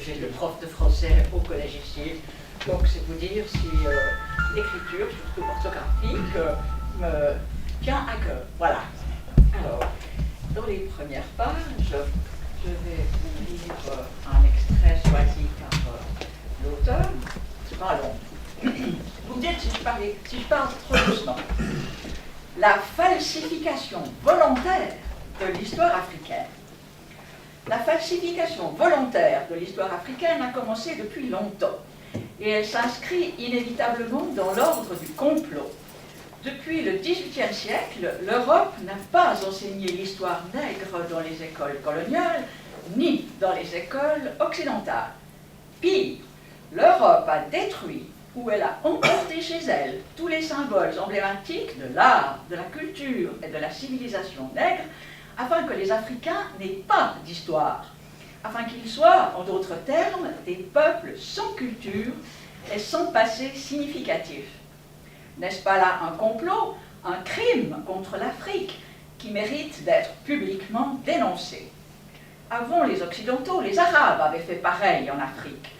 j'ai le prof de français au collège ici. Donc c'est vous dire si l'écriture, surtout orthographique, me tient à cœur. Voilà. Alors, dans les premières pages, je vais vous lire un extrait choisi par l'auteur. C'est pas long. Vous me dites si je parle trop doucement. La falsification volontaire de l'histoire africaine. La falsification volontaire de l'histoire africaine a commencé depuis longtemps et elle s'inscrit inévitablement dans l'ordre du complot. Depuis le XVIIIe siècle, l'Europe n'a pas enseigné l'histoire nègre dans les écoles coloniales ni dans les écoles occidentales. Pire, l'Europe a détruit ou elle a emporté chez elle tous les symboles emblématiques de l'art, de la culture et de la civilisation nègre, afin que les Africains n'aient pas d'histoire, afin qu'ils soient, en d'autres termes, des peuples sans culture et sans passé significatif. N'est-ce pas là un complot, un crime contre l'Afrique qui mérite d'être publiquement dénoncé? Avant les Occidentaux, les Arabes avaient fait pareil en Afrique.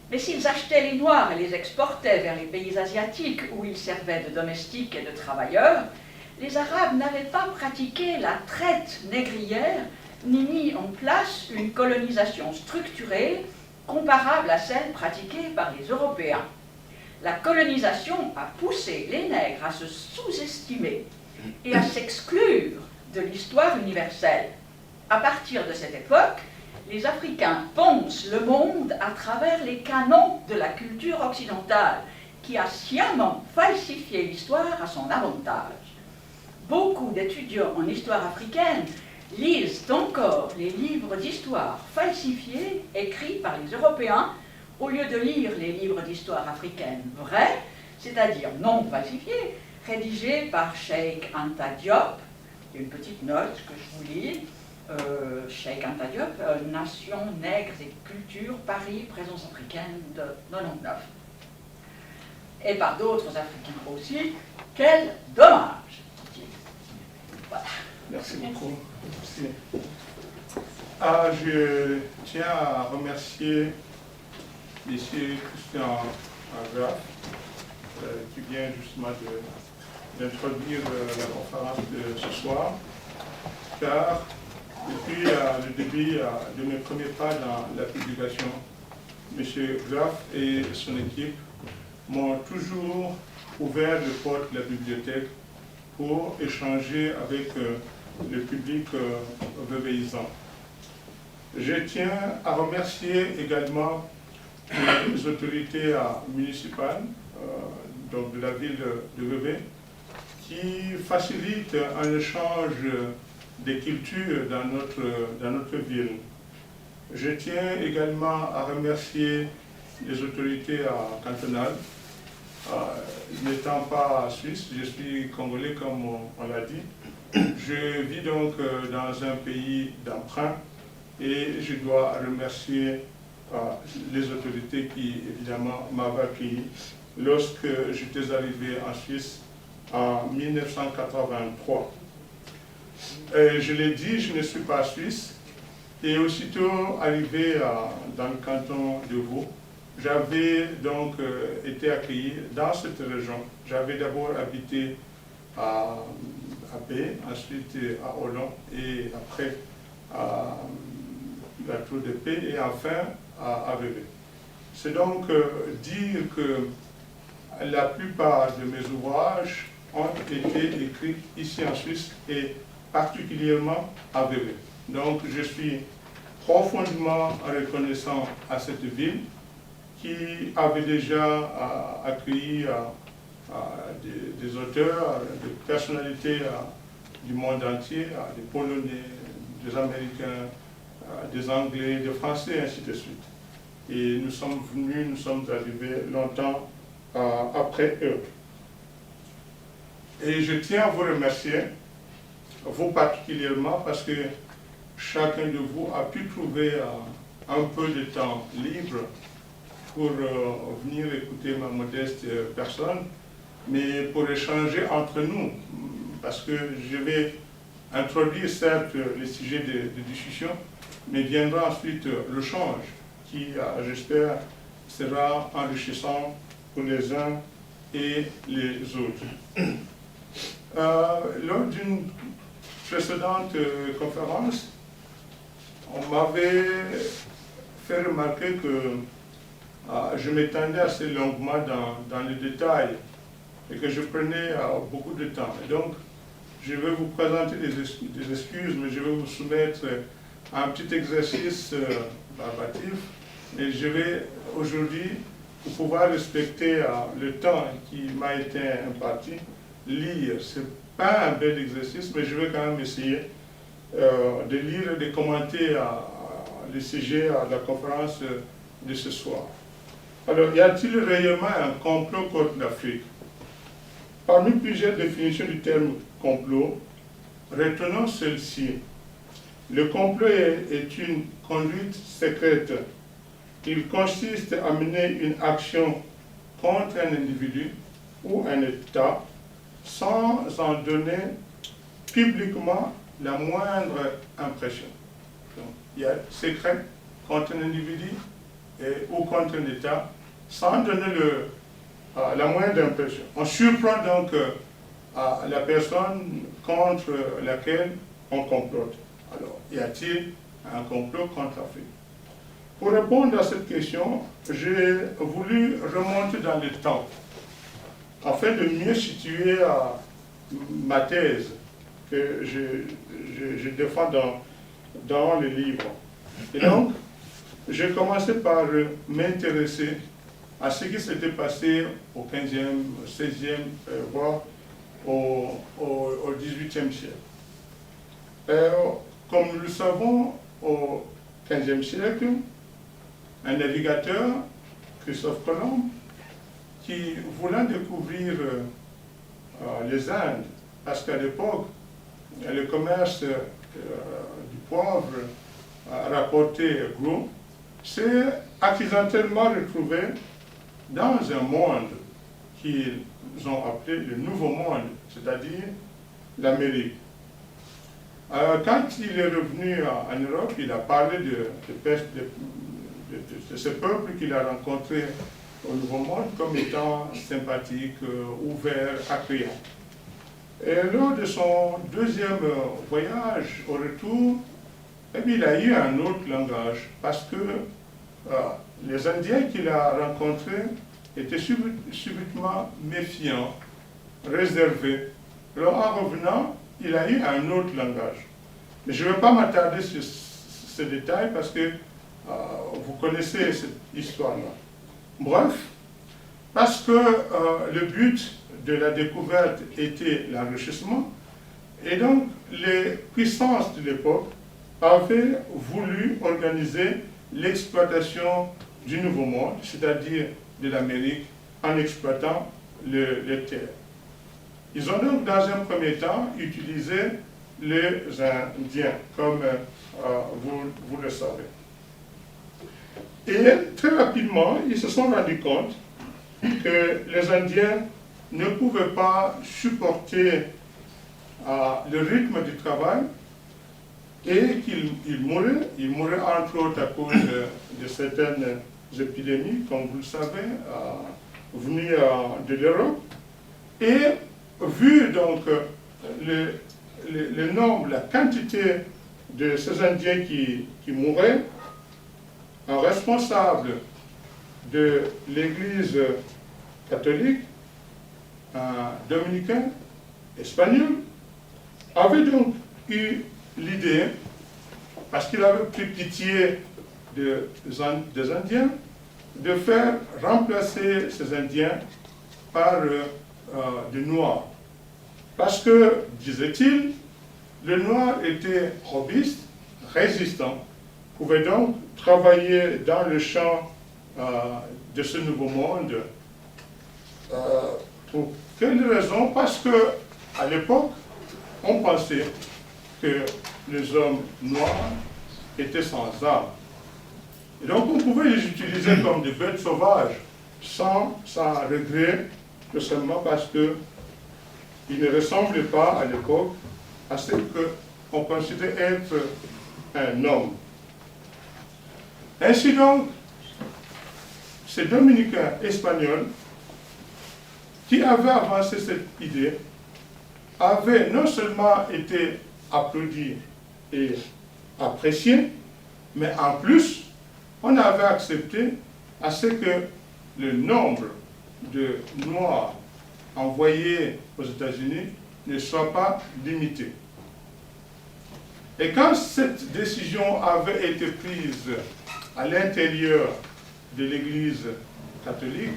Mais s'ils achetaient les Noirs et les exportaient vers les pays asiatiques où ils servaient de domestiques et de travailleurs, les Arabes n'avaient pas pratiqué la traite négrière ni mis en place une colonisation structurée comparable à celle pratiquée par les Européens. La colonisation a poussé les nègres à se sous-estimer et à s'exclure de l'histoire universelle. À partir de cette époque, les Africains pensent le monde à travers les canons de la culture occidentale, qui a sciemment falsifié l'histoire à son avantage. Beaucoup d'étudiants en histoire africaine lisent encore les livres d'histoire falsifiés écrits par les Européens au lieu de lire les livres d'histoire africaine vrais, c'est-à-dire non falsifiés, rédigés par Cheikh Anta Diop. Il y a une petite note que je vous lis. Cheikh Anta Diop, Nation, nègres et culture, Paris, présence africaine de 99. Et par d'autres Africains aussi. Quel dommage! Voilà. Merci beaucoup. Merci. Je tiens à remercier M. Christian Graff, qui vient justement d'introduire la conférence de ce soir, car depuis le début de mes premiers pas dans la publication, M. Graff et son équipe m'ont toujours ouvert les portes de la bibliothèque pour échanger avec le public veuveisant. Je tiens à remercier également les autorités municipales donc de la ville de Vevey qui facilitent un échange des cultures dans notre ville. Je tiens également à remercier les autorités cantonales. N'étant pas suisse, je suis congolais comme on l'a dit. Je vis donc dans un pays d'emprunt et je dois remercier les autorités qui évidemment m'avaient accueilli lorsque j'étais arrivé en Suisse en 1983. Je l'ai dit, je ne suis pas suisse et aussitôt arrivé dans le canton de Vaud, j'avais donc été accueilli dans cette région. J'avais d'abord habité à Paix, ensuite à Hollon et après à la Tour de Paix et enfin à Vevey. C'est donc dire que la plupart de mes ouvrages ont été écrits ici en Suisse et particulièrement à Vevey. Donc je suis profondément reconnaissant à cette ville qui avait déjà accueilli des auteurs, des personnalités du monde entier, des Polonais, des Américains, des Anglais, des Français, et ainsi de suite. Et nous sommes venus, nous sommes arrivés longtemps après eux. Et je tiens à vous remercier, vous particulièrement, parce que chacun de vous a pu trouver un peu de temps libre pour venir écouter ma modeste personne, mais pour échanger entre nous, parce que je vais introduire certes les sujets de discussion, mais viendra ensuite l'échange qui, j'espère, sera enrichissant pour les uns et les autres. Lors d'une précédente conférence, on m'avait fait remarquer que je m'étendais assez longuement dans les détails et que je prenais beaucoup de temps. Et donc, je vais vous présenter des excuses, mais je vais vous soumettre un petit exercice narratif. Et je vais aujourd'hui, pour pouvoir respecter le temps qui m'a été imparti, lire. Ce n'est pas un bel exercice, mais je vais quand même essayer de lire et de commenter le sujet à la conférence de ce soir. Alors, y a-t-il réellement un complot contre l'Afrique? Parmi plusieurs définitions du terme complot, retenons celle-ci. Le complot est une conduite secrète. Il consiste à mener une action contre un individu ou un État sans en donner publiquement la moindre impression. Donc, il y a secret contre un individu ou contre un État sans donner la moindre impression. On surprend donc la personne contre laquelle on complote. Alors, y a-t-il un complot contre l'Afrique? Pour répondre à cette question, j'ai voulu remonter dans le temps afin de mieux situer ma thèse que je défends dans le livre. Et donc, j'ai commencé par m'intéresser à ce qui s'était passé au 15e, 16e, voire au 18e siècle. Comme nous le savons, au 15e siècle, un navigateur, Christophe Colomb, qui voulant découvrir les Indes, parce qu'à l'époque, le commerce du poivre rapportait gros, s'est accidentellement retrouvé dans un monde qu'ils ont appelé le Nouveau Monde, c'est-à-dire l'Amérique. Quand il est revenu en Europe, il a parlé de ce peuple qu'il a rencontré au Nouveau Monde comme étant sympathique, ouvert, accueillant. Et lors de son deuxième voyage au retour, eh bien, il a eu un autre langage parce que les Indiens qu'il a rencontrés étaient subitement méfiants, réservés. Alors en revenant, il a eu un autre langage. Mais je ne vais pas m'attarder sur ces détails parce que vous connaissez cette histoire-là. Bref, parce que le but de la découverte était l'enrichissement, et donc les puissances de l'époque avaient voulu organiser l'exploitation du Nouveau Monde, c'est-à-dire de l'Amérique, en exploitant les terres. Ils ont donc, dans un premier temps, utilisé les Indiens, comme vous le savez. Et très rapidement, ils se sont rendus compte que les Indiens ne pouvaient pas supporter le rythme du travail et qu'ils mouraient. Ils mouraient entre autres à cause de certaines épidémies, comme vous le savez, venues de l'Europe. Et vu donc le nombre, la quantité de ces Indiens qui mouraient, un responsable de l'Église catholique, un dominicain espagnol, avait donc eu l'idée, parce qu'il avait pris pitié des Indiens, de faire remplacer ces Indiens par des Noirs. Parce que, disait-il, le Noir était robuste, résistant, pouvait donc travailler dans le champ de ce nouveau monde. Pour quelle raison? Parce que à l'époque, on pensait que les hommes noirs étaient sans âme. Et donc on pouvait les utiliser comme des bêtes sauvages, sans regret, tout simplement parce qu'ils ne ressemblaient pas à l'époque à ce qu'on considérait être un homme. Ainsi donc, ces dominicains espagnols qui avaient avancé cette idée avaient non seulement été applaudis et appréciés, mais en plus, on avait accepté à ce que le nombre de Noirs envoyés aux États-Unis ne soit pas limité. Et quand cette décision avait été prise à l'intérieur de l'Église catholique,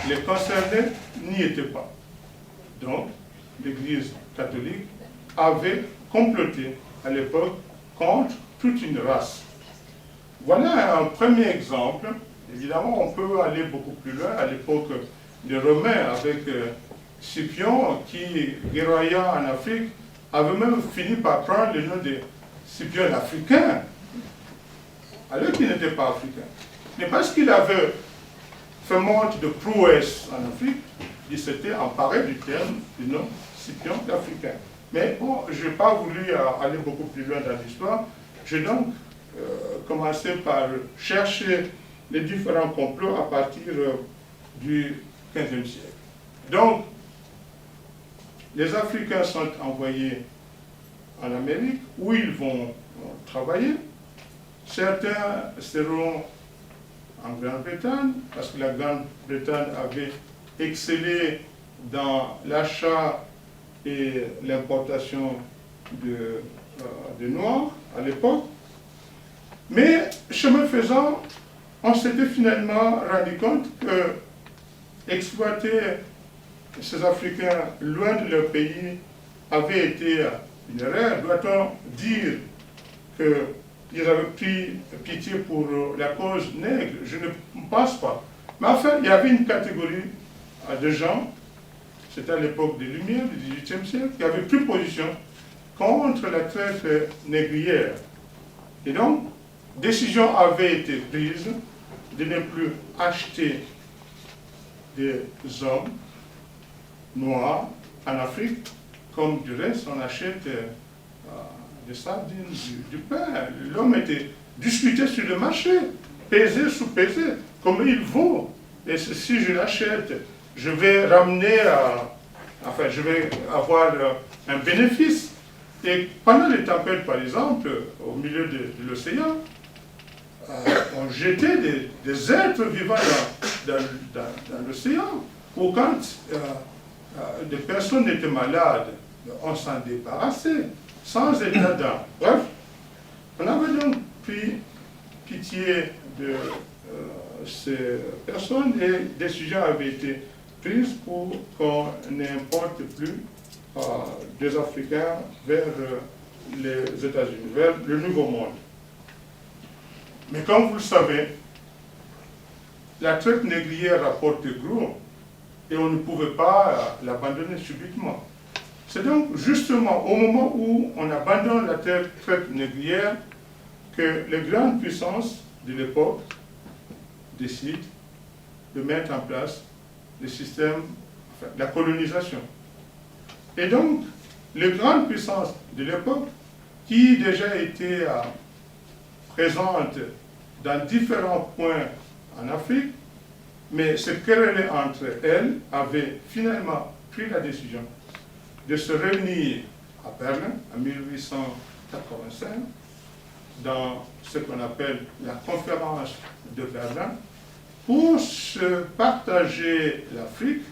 les concernés n'y étaient pas. Donc, l'Église catholique avait comploté à l'époque contre toute une race. Voilà un premier exemple. Évidemment, on peut aller beaucoup plus loin. À l'époque des Romains, avec Scipion, qui, guerroyant en Afrique, avait même fini par prendre le nom de Scipion africain, alors qu'il n'était pas africain. Mais parce qu'il avait fait montre de prouesse en Afrique, il s'était emparé du terme, du nom Scipion africain. Mais bon, je n'ai pas voulu aller beaucoup plus loin dans l'histoire. J'ai donc commencé par chercher les différents complots à partir du XVe siècle. Donc, les Africains sont envoyés en Amérique, où ils vont travailler. Certains seront en Grande-Bretagne, parce que la Grande-Bretagne avait excellé dans l'achat et l'importation de noirs à l'époque. Mais, chemin faisant, on s'était finalement rendu compte que exploiter ces Africains loin de leur pays avait été une erreur. Doit-on dire qu'ils avaient pris pitié pour la cause nègre? Je ne pense pas. Mais enfin, il y avait une catégorie de gens, c'était à l'époque des Lumières, du XVIIIe siècle, qui avaient pris position contre la traite négrière. Et donc, décision avait été prise de ne plus acheter des hommes noirs en Afrique, comme du reste on achète des sardines, du pain. L'homme était discuté sur le marché, pesé, sous-pesé, comme il vaut. Et si je l'achète, je vais ramener, enfin je vais avoir un bénéfice. Et pendant les tempêtes, par exemple, au milieu de l'océan, on jetait des êtres vivants dans l'océan, ou quand des personnes étaient malades, on s'en débarrassait, sans état d'âme. Bref, on avait donc pris pitié de ces personnes et décision avait été prise pour qu'on n'importe plus des Africains vers les États-Unis, vers le Nouveau Monde. Mais comme vous le savez, la traite négrière rapporte gros et on ne pouvait pas l'abandonner subitement. C'est donc justement au moment où on abandonne la traite négrière que les grandes puissances de l'époque décident de mettre en place le système, enfin, la colonisation. Et donc, les grandes puissances de l'époque, qui déjà étaient présentes dans différents points en Afrique, mais se querellaient entre elles, avaient finalement pris la décision de se réunir à Berlin en 1885 dans ce qu'on appelle la conférence de Berlin pour se partager l'Afrique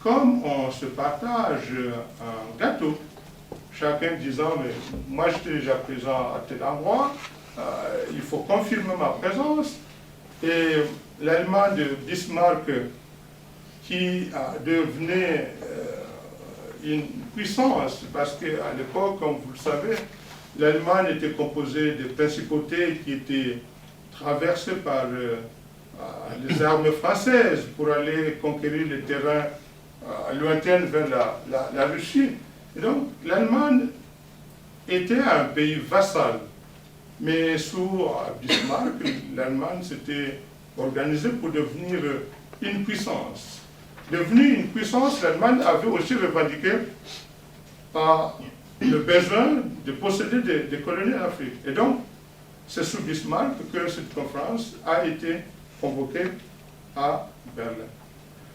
comme on se partage un gâteau. Chacun disant, mais moi j'étais déjà présent à tel endroit, il faut confirmer ma présence. Et l'Allemagne de Bismarck, qui devenait une puissance, parce qu'à l'époque, comme vous le savez, l'Allemagne était composée de principautés qui étaient traversées par les armées françaises pour aller conquérir les terrains lointains vers la Russie. Et donc, l'Allemagne était un pays vassal. Mais sous Bismarck, l'Allemagne s'était organisée pour devenir une puissance. Devenue une puissance, l'Allemagne avait aussi revendiqué le besoin de posséder des colonies en Afrique. Et donc, c'est sous Bismarck que cette conférence a été convoquée à Berlin.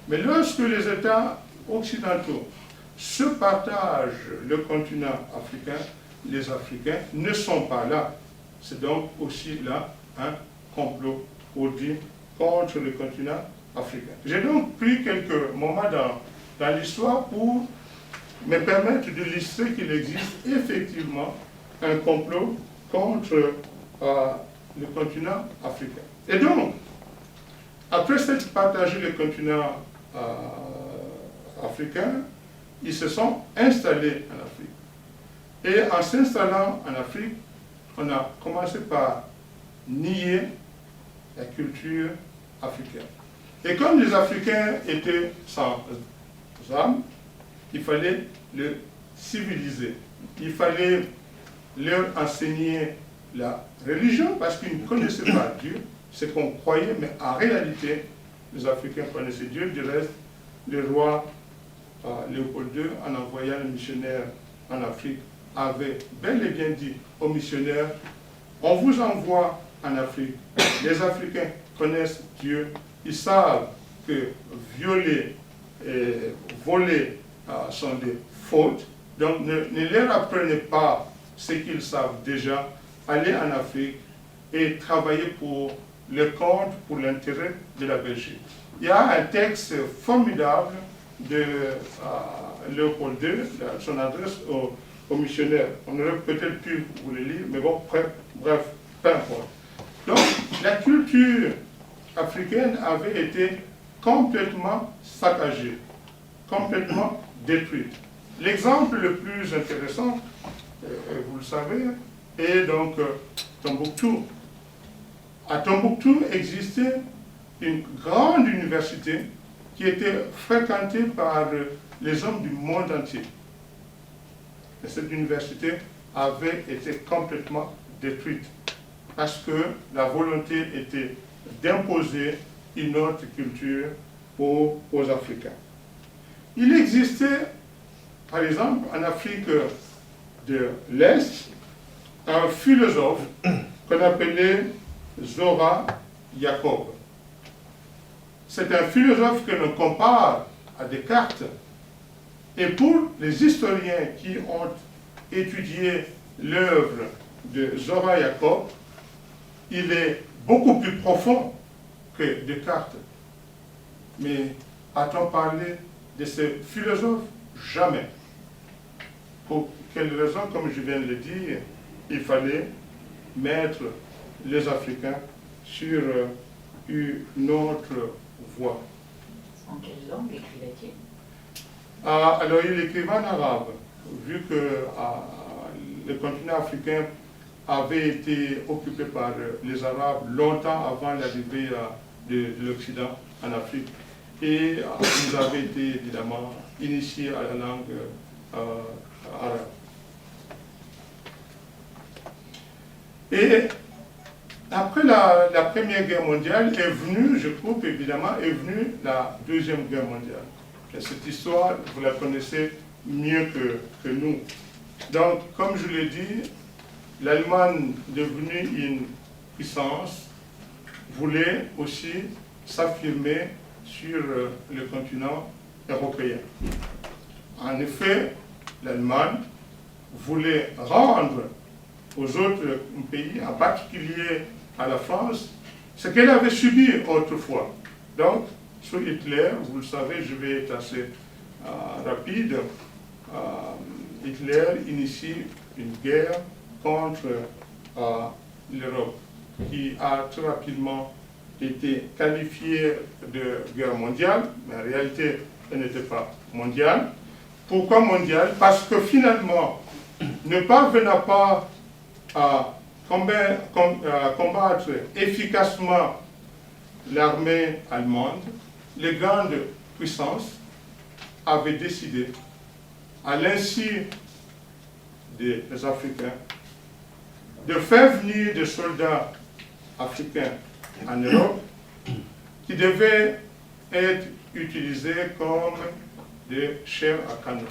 Mais lorsque les États occidentaux se partagent le continent africain, les Africains ne sont pas là. C'est donc aussi là un complot audit contre le continent africain. J'ai donc pris quelques moments dans l'histoire pour me permettre d'illustrer qu'il existe effectivement un complot contre le continent africain. Et donc, après s'être partagé le continent africain, ils se sont installés en Afrique. Et en s'installant en Afrique, on a commencé par nier la culture africaine. Et comme les Africains étaient sans âme, il fallait le civiliser. Il fallait leur enseigner la religion parce qu'ils ne connaissaient pas Dieu, c'est qu'on croyait, mais en réalité, les Africains connaissaient Dieu. Du reste, le roi Léopold II, en envoyant les missionnaires en Afrique, avait bel et bien dit aux missionnaires, on vous envoie en Afrique. Les Africains connaissent Dieu, ils savent que violer et voler sont des fautes, donc ne leur apprenez pas ce qu'ils savent déjà, allez en Afrique et travaillez pour le compte, pour l'intérêt de la Belgique. Il y a un texte formidable de Léopold II, son adresse aux missionnaires. On aurait peut-être pu vous le lire, mais bon, bref, peu importe. Donc, la culture africaine avait été complètement saccagée, complètement détruite. L'exemple le plus intéressant, vous le savez, est donc Tombouctou. À Tombouctou existait une grande université qui était fréquentée par les hommes du monde entier. Et cette université avait été complètement détruite parce que la volonté était d'imposer une autre culture aux Africains. Il existait, par exemple, en Afrique de l'Est, un philosophe qu'on appelait Zora Yacob. C'est un philosophe que l'on compare à Descartes. Et pour les historiens qui ont étudié l'œuvre de Zora Yacob, il est beaucoup plus profond que Descartes. Mais a-t-on parlé de ce philosophe? Jamais. Pour quelle raison? Comme je viens de le dire, il fallait mettre les Africains sur une autre voie. En quelle langue écrivait-il? Alors il écrivait en arabe, vu que le continent africain avait été occupé par les Arabes longtemps avant l'arrivée de l'Occident en Afrique. Et ils avaient été évidemment initiés à la langue arabe. Et après la Première Guerre mondiale est venue, je trouve évidemment, est venue la Deuxième Guerre mondiale. Et cette histoire, vous la connaissez mieux que nous. Donc, comme je l'ai dit, l'Allemagne, devenue une puissance, voulait aussi s'affirmer sur le continent européen. En effet, l'Allemagne voulait rendre aux autres pays, en particulier à la France, ce qu'elle avait subi autrefois. Donc, sous Hitler, vous le savez, je vais être assez rapide, Hitler initie une guerre contre l'Europe, qui a très rapidement été qualifiée de guerre mondiale, mais en réalité, elle n'était pas mondiale. Pourquoi mondiale? Parce que finalement, ne parvenant pas à combattre efficacement l'armée allemande, les grandes puissances avaient décidé, à l'insu des Africains, de faire venir des soldats africains en Europe qui devaient être utilisés comme des chairs à canon.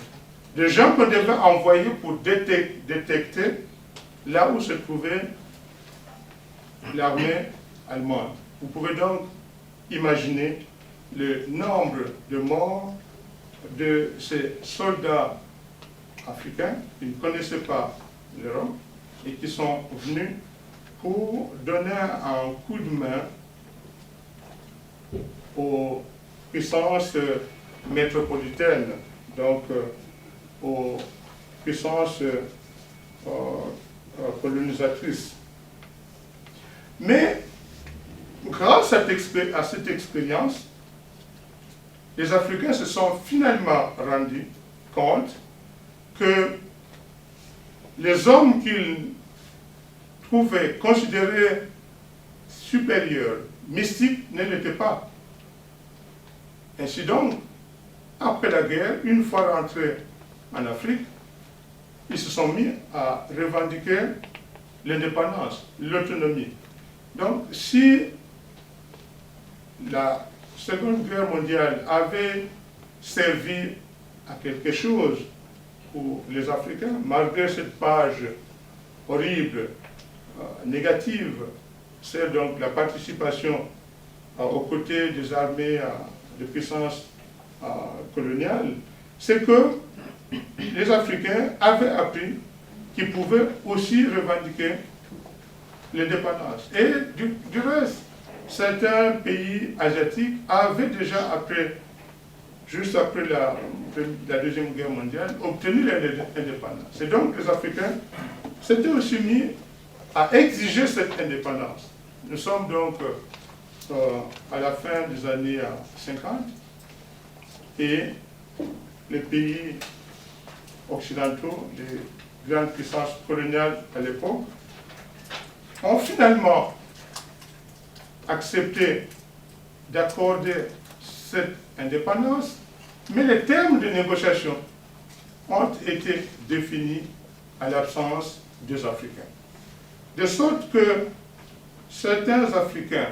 Des gens qu'on devait envoyer pour détecter là où se trouvait l'armée allemande. Vous pouvez donc imaginer le nombre de morts de ces soldats africains qui ne connaissaient pas l'Europe et qui sont venus pour donner un coup de main aux puissances métropolitaines, donc aux puissances colonisatrices. Mais grâce à cette expérience, les Africains se sont finalement rendus compte que les hommes qu'ils trouvaient considérés supérieurs, mystiques, ne l'étaient pas. Ainsi donc, après la guerre, une fois rentrés en Afrique, ils se sont mis à revendiquer l'indépendance, l'autonomie. Donc, si la Seconde Guerre mondiale avait servi à quelque chose pour les Africains, malgré cette page horrible, négative, c'est donc la participation aux côtés des armées de puissance coloniale, c'est que les Africains avaient appris qu'ils pouvaient aussi revendiquer l'indépendance. Et du reste, certains pays asiatiques avaient déjà, juste après la Deuxième Guerre mondiale, obtenu l'indépendance. Et donc les Africains s'étaient aussi mis à exiger cette indépendance. Nous sommes donc à la fin des années 50 et les pays occidentaux, les grandes puissances coloniales à l'époque, ont finalement accepté d'accorder cette indépendance, mais les termes de négociation ont été définis à l'absence des Africains. De sorte que certains Africains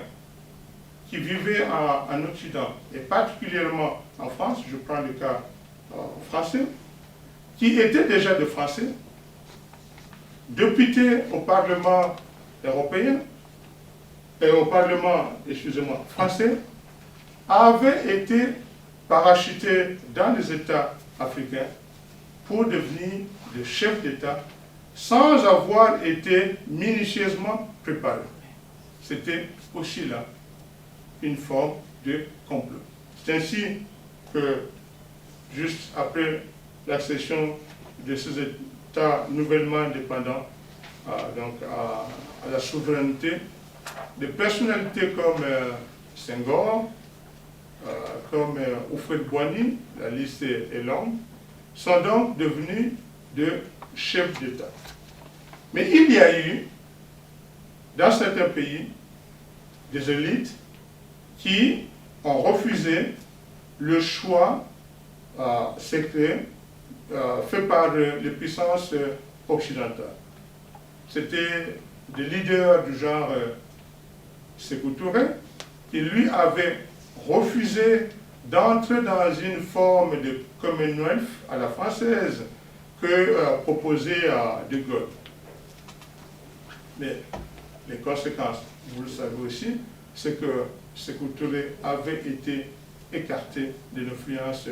qui vivaient en Occident, et particulièrement en France, je prends le cas français, qui étaient déjà des Français, députés au Parlement européen, et au Parlement, excusez-moi, français, avaient été parachutés dans les États africains pour devenir des chefs d'État sans avoir été minutieusement préparés. C'était aussi là une forme de complot. C'est ainsi que, juste après l'accession de ces États nouvellement indépendants donc à la souveraineté, des personnalités comme Senghor, comme Houphouët-Boigny, la liste est longue, sont donc devenus de chefs d'État. Mais il y a eu, dans certains pays, des élites qui ont refusé le choix secret fait par les puissances occidentales. C'était des leaders du genre Sékou Touré, qui lui avait refusé d'entrer dans une forme de Commonwealth à la française que proposait De Gaulle. Mais les conséquences, vous le savez aussi, c'est que Sékou Touré avait été écarté de l'influence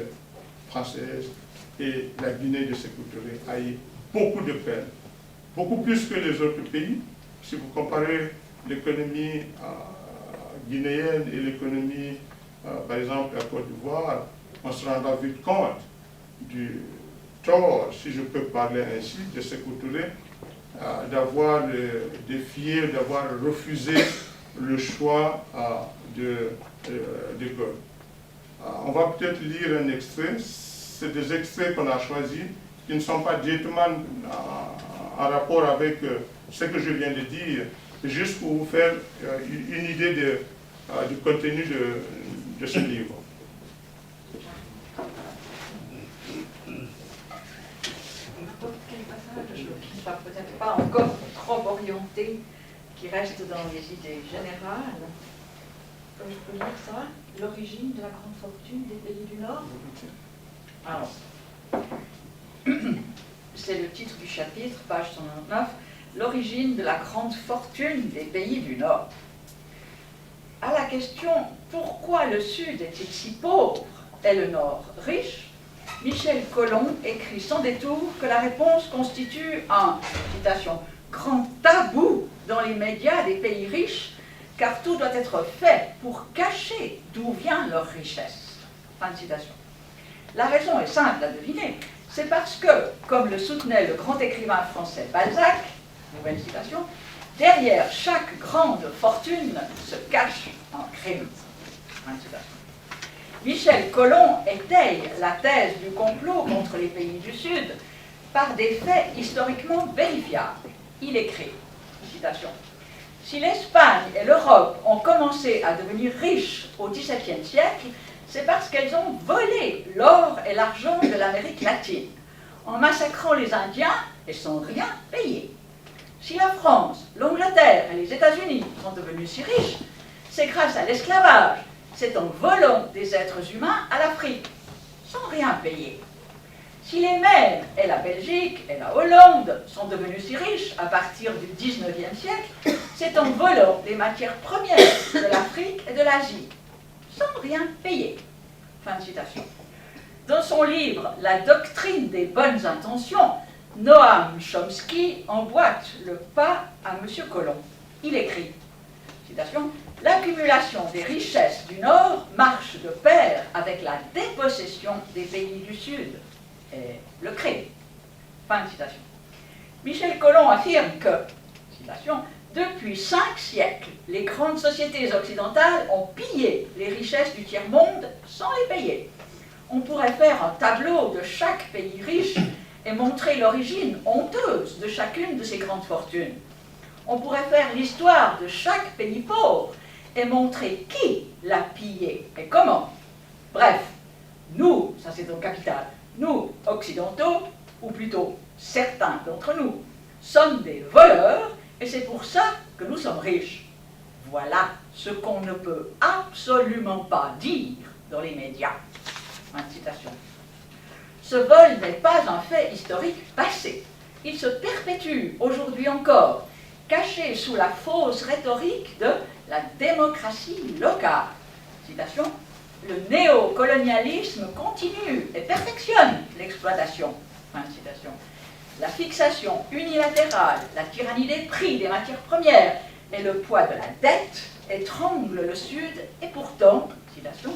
française et la Guinée de Sékou Touré a eu beaucoup de peine, beaucoup plus que les autres pays. Si vous comparez l'économie guinéenne et l'économie, par exemple, à Côte d'Ivoire, on se rendra vite compte du tort, si je peux parler ainsi, de Sékou Touré, d'avoir défié, d'avoir refusé le choix de Gaulle. On va peut-être lire un extrait. C'est des extraits qu'on a choisis qui ne sont pas directement en rapport avec ce que je viens de dire, juste pour vous faire une idée du contenu de ce livre. Quel passage qui ne sera peut-être pas encore trop orienté, qui reste dans les idées générales. Je peux lire ça? L'origine de la grande fortune des pays du Nord. Alors, c'est le titre du chapitre, page 199, l'origine de la grande fortune des pays du Nord. à la question « Pourquoi le Sud est-il si pauvre et le Nord riche ?», Michel Colomb écrit sans détour que la réponse constitue un, citation, « grand tabou dans les médias des pays riches, car tout doit être fait pour cacher d'où vient leur richesse. » Fin de citation. La raison est simple à deviner. C'est parce que, comme le soutenait le grand écrivain français Balzac, nouvelle citation, derrière chaque grande fortune se cache un crime. Fin de citation. Michel Colomb étaye la thèse du complot contre les pays du Sud par des faits historiquement vérifiables. Il écrit, citation, « Si l'Espagne et l'Europe ont commencé à devenir riches au XVIIe siècle, c'est parce qu'elles ont volé l'or et l'argent de l'Amérique latine, en massacrant les Indiens et sans rien payer. Si la France, l'Angleterre et les États-Unis sont devenus si riches, c'est grâce à l'esclavage, c'est en volant des êtres humains à l'Afrique, sans rien payer. Si les Mères et la Belgique et la Hollande sont devenus si riches à partir du XIXe siècle, c'est en volant des matières premières de l'Afrique et de l'Asie, sans rien payer. » Fin de citation. Dans son livre « La doctrine des bonnes intentions », Noam Chomsky emboîte le pas à M. Colomb. Il écrit, citation, « L'accumulation des richesses du Nord marche de pair avec la dépossession des pays du Sud et le crime. » Fin de citation. Michel Colomb affirme que, citation, « Depuis 5 siècles, les grandes sociétés occidentales ont pillé les richesses du tiers-monde sans les payer. On pourrait faire un tableau de chaque pays riche et montrer l'origine honteuse de chacune de ces grandes fortunes. On pourrait faire l'histoire de chaque pays pauvre et montrer qui l'a pillé et comment. Bref, nous, ça c'est au capital, nous, occidentaux, ou plutôt certains d'entre nous, sommes des voleurs et c'est pour ça que nous sommes riches. Voilà ce qu'on ne peut absolument pas dire dans les médias. » Fin de citation. Ce vol n'est pas un fait historique passé. Il se perpétue aujourd'hui encore, caché sous la fausse rhétorique de la démocratie locale. Citation, « Le néocolonialisme continue et perfectionne l'exploitation. » Fin de citation. La fixation unilatérale, la tyrannie des prix des matières premières et le poids de la dette étranglent le Sud et pourtant, citation,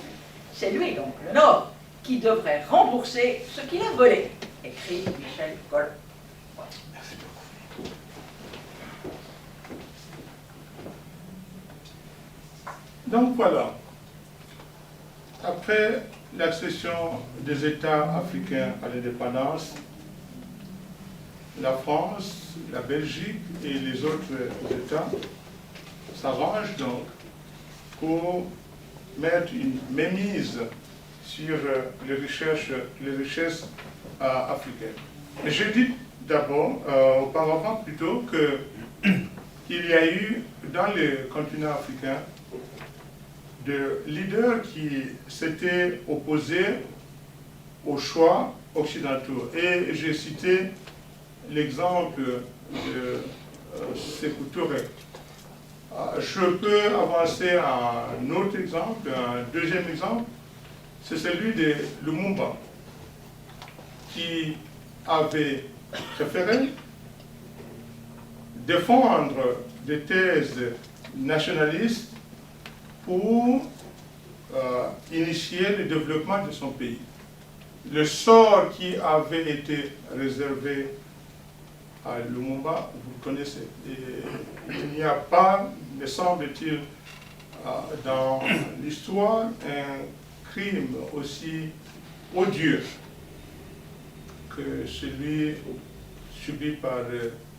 c'est lui donc, le Nord, qui devrait rembourser ce qu'il a volé, écrit Michel Colomb. Voilà. Merci beaucoup. Donc voilà, après l'accession des États africains à l'indépendance, la France, la Belgique et les autres États s'arrangent donc pour mettre une mainmise sur les richesses africaines. Mais je dis d'abord, auparavant plutôt, qu'il y a eu dans le continent africain de leaders qui s'étaient opposés aux choix occidentaux. Et j'ai cité l'exemple de Sékou Touré. Je peux avancer à un autre exemple, un deuxième exemple, c'est celui de Lumumba, qui avait préféré défendre des thèses nationalistes pour initier le développement de son pays. Le sort qui avait été réservé à Lumumba, vous le connaissez. Et il n'y a pas, me semble-t-il, dans l'histoire, un crime aussi odieux que celui subi par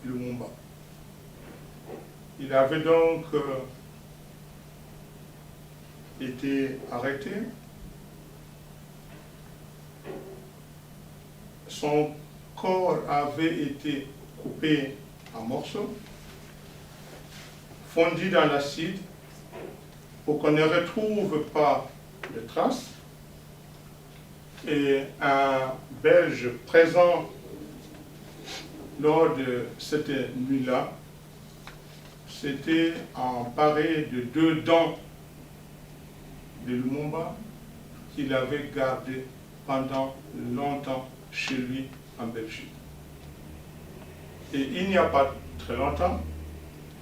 Lumumba. Il avait donc été arrêté. Son corps avait été coupé en morceaux, fondu dans l'acide pour qu'on ne retrouve pas de traces. Et un Belge présent lors de cette nuit-là s'était emparé de 2 dents de Lumumba qu'il avait gardé pendant longtemps chez lui en Belgique. Et il n'y a pas très longtemps,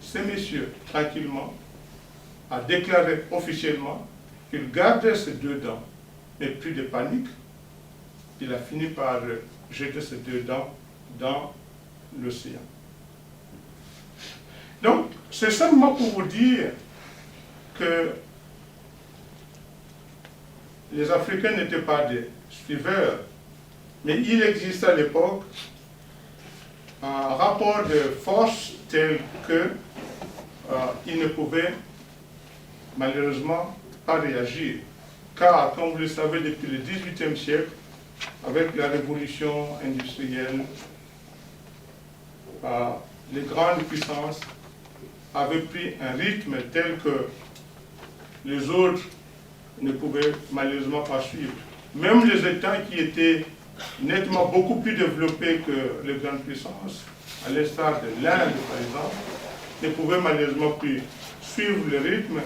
ce monsieur, tranquillement, a déclaré officiellement qu'il gardait ses 2 dents, mais plus de panique. Il a fini par jeter ses 2 dents dans l'océan. Donc, c'est simplement pour vous dire que les Africains n'étaient pas des suiveurs, mais il existait à l'époque un rapport de force tel que ils ne pouvaient malheureusement pas réagir. Car, comme vous le savez, depuis le XVIIIe siècle, avec la révolution industrielle, les grandes puissances avaient pris un rythme tel que les autres ne pouvaient malheureusement pas suivre. Même les États qui étaient nettement beaucoup plus développés que les grandes puissances, à l'instar de l'Inde par exemple, ne pouvaient malheureusement plus suivre le rythme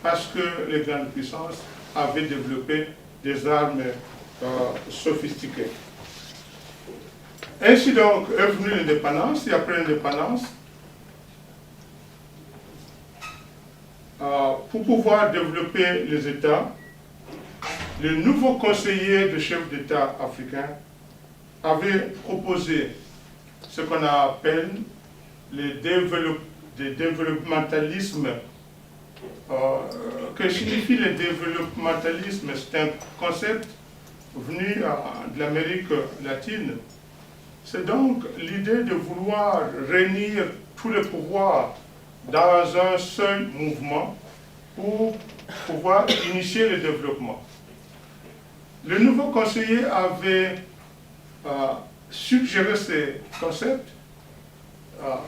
parce que les grandes puissances avaient développé des armes sophistiquées. Ainsi donc est venue l'indépendance, et après l'indépendance, pour pouvoir développer les États, le nouveau conseiller de chef d'État africain avait proposé ce qu'on appelle le développementalisme. Que signifie le développementalisme? C'est un concept venu de l'Amérique latine. C'est donc l'idée de vouloir réunir tous les pouvoirs dans un seul mouvement pour pouvoir initier le développement. Le nouveau conseiller avait suggéré ce concept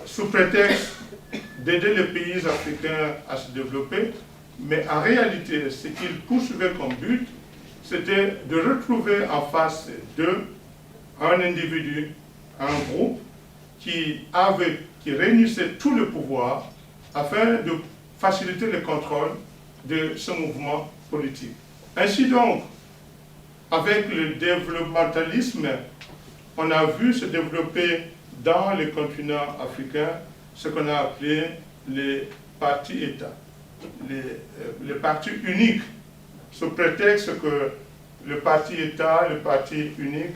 sous prétexte d'aider les pays africains à se développer, mais en réalité, ce qu'il poursuivait comme but, c'était de retrouver en face d'eux un individu, un groupe qui réunissait tout le pouvoir afin de faciliter le contrôle de ce mouvement politique. Ainsi donc, avec le développementalisme, on a vu se développer dans le continent africain ce qu'on a appelé les partis-États, les partis uniques, sous prétexte que le parti-État, le parti unique,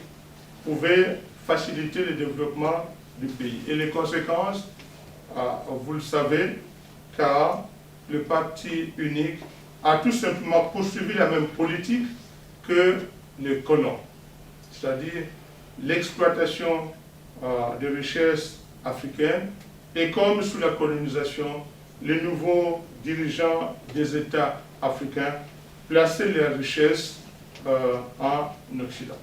pouvait faciliter le développement du pays. Et les conséquences, vous le savez, car le parti unique a tout simplement poursuivi la même politique que les colons, c'est-à-dire l'exploitation des richesses africaines, et comme sous la colonisation, les nouveaux dirigeants des États africains plaçaient leurs richesses en Occident.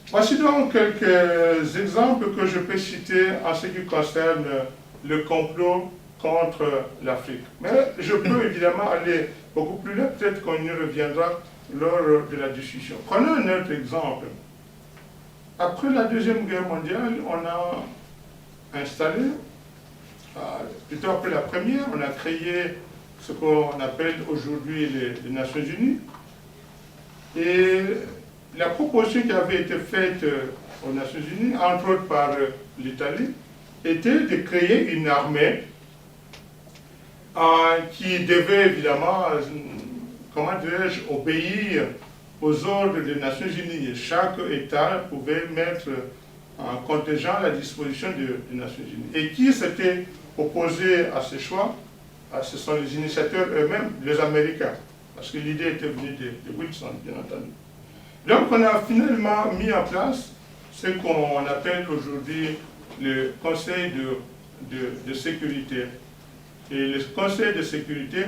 Voici donc quelques exemples que je peux citer en ce qui concerne le complot contre l'Afrique. Mais je peux évidemment aller beaucoup plus loin, peut-être qu'on y reviendra lors de la discussion. Prenons un autre exemple. Après la Deuxième Guerre mondiale, on a installé, plutôt après la Première, on a créé ce qu'on appelle aujourd'hui les Nations Unies. Et la proposition qui avait été faite aux Nations Unies, entre autres par l'Italie, était de créer une armée qui devait évidemment, comment dirais-je, obéir aux ordres des Nations Unies. Et chaque État pouvait mettre un contingent à la disposition des Nations Unies. Et qui s'était opposé à ce choix? Ce sont les initiateurs eux-mêmes, les Américains, parce que l'idée était venue de Wilson, bien entendu. Donc on a finalement mis en place ce qu'on appelle aujourd'hui le Conseil de sécurité. Et le Conseil de sécurité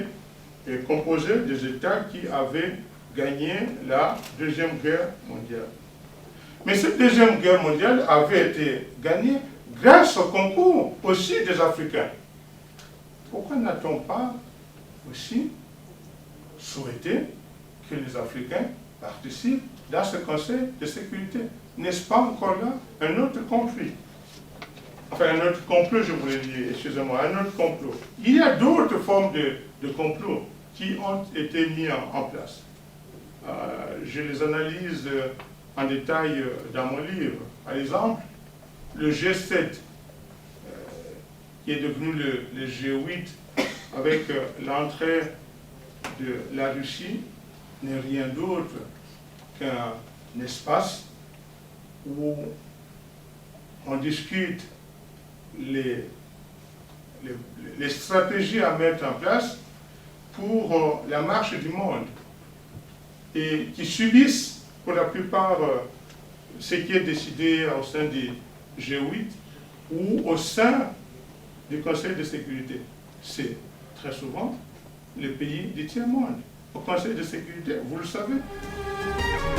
est composé des États qui avaient gagné la Deuxième Guerre mondiale. Mais cette Deuxième Guerre mondiale avait été gagnée grâce au concours aussi des Africains. Pourquoi n'a-t-on pas aussi souhaité que les Africains participent dans ce Conseil de sécurité? N'est-ce pas encore là un autre conflit? Enfin, un autre complot, je voulais dire, excusez-moi, un autre complot. Il y a d'autres formes de complot qui ont été mis en place. Je les analyse en détail dans mon livre. Par exemple, le G7, qui est devenu le G8, avec l'entrée de la Russie, n'est rien d'autre qu'un espace où on discute les stratégies à mettre en place pour la marche du monde et qui subissent pour la plupart ce qui est décidé au sein du G8 ou au sein du Conseil de sécurité. C'est très souvent les pays du tiers-monde. Au Conseil de sécurité, vous le savez,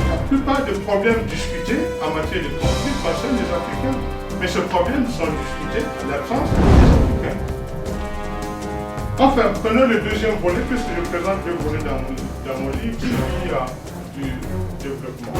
la plupart des problèmes discutés en matière de conflit concernent les Africains. Mais ces problèmes sont discutés à l'absence des Africains. Enfin, prenons le deuxième volet, puisque je présente deux volets dans mon livre, celui du développement.